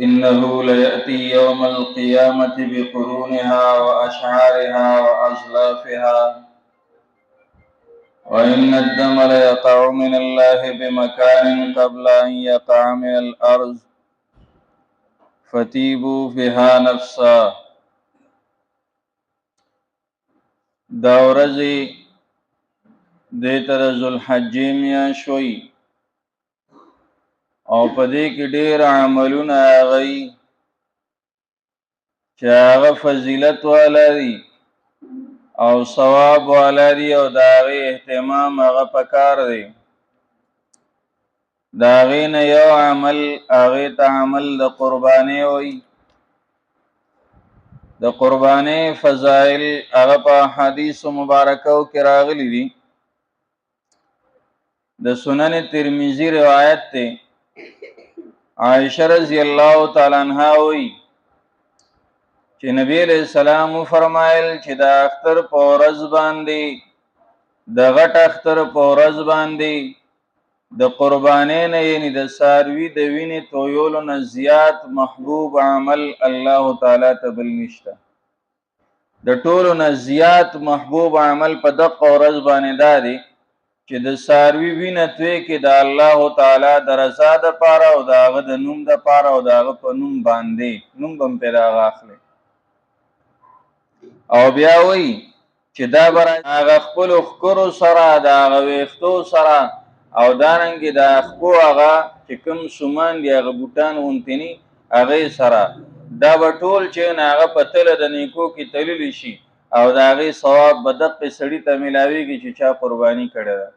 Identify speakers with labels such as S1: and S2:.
S1: إنه ليأتي يوم القيامة بقرونها وأشعارها وأزلافها، وإن الدم ليقع من الله بمكان قبل أن يقع من الأرض فتيبوا بها نفسا. دا ورځې دې ته د ذوالحجې میاشت وایي او په دې کې ډېر عملونه هغه چې هغه فضیلت والا دي او ثواب والا دي او د هغې اهتمام هغه پکار دی. د هغې نه یو عمل هغې ته عمل د قربانۍ وایي. د قربانۍ فضایل هغه په حدیث مبارکو کې راغلي دي. د سنن ترمذی روایت ته عائشہ رضی الله تعالی عنها وایي چې نبی علیہ السلام فرمایل چې د اختر په ورځ باندې د غټ اختر په ورځ باندې د قربانۍ نه یعنی د څاروي د وینې تویولو نه زیات محبوب عمل الله تعالی ته بل نشته. د ټولو نه زیات محبوب عمل په دغه ورځ باندې دا دی چې د څاروي وینه توی کې د الله تعالی د رضا دپاره او د هغه د نوم دپاره او د هغه په نوم باندې نوم به هم پرې د هغه اخلي. او بیا وایي چې دا به هغه خپلو ښکرو سره د هغه ویښتو سره او دارنګې د خپو هغه چې کوم سومان دي هغه بوټان غوندې هغې سره دا به ټول چې هغه په تله د نیکو کې تللی شي او د هغې ثواب به دقې سړي ته میلاویږي چې چا قرباني کړې ده.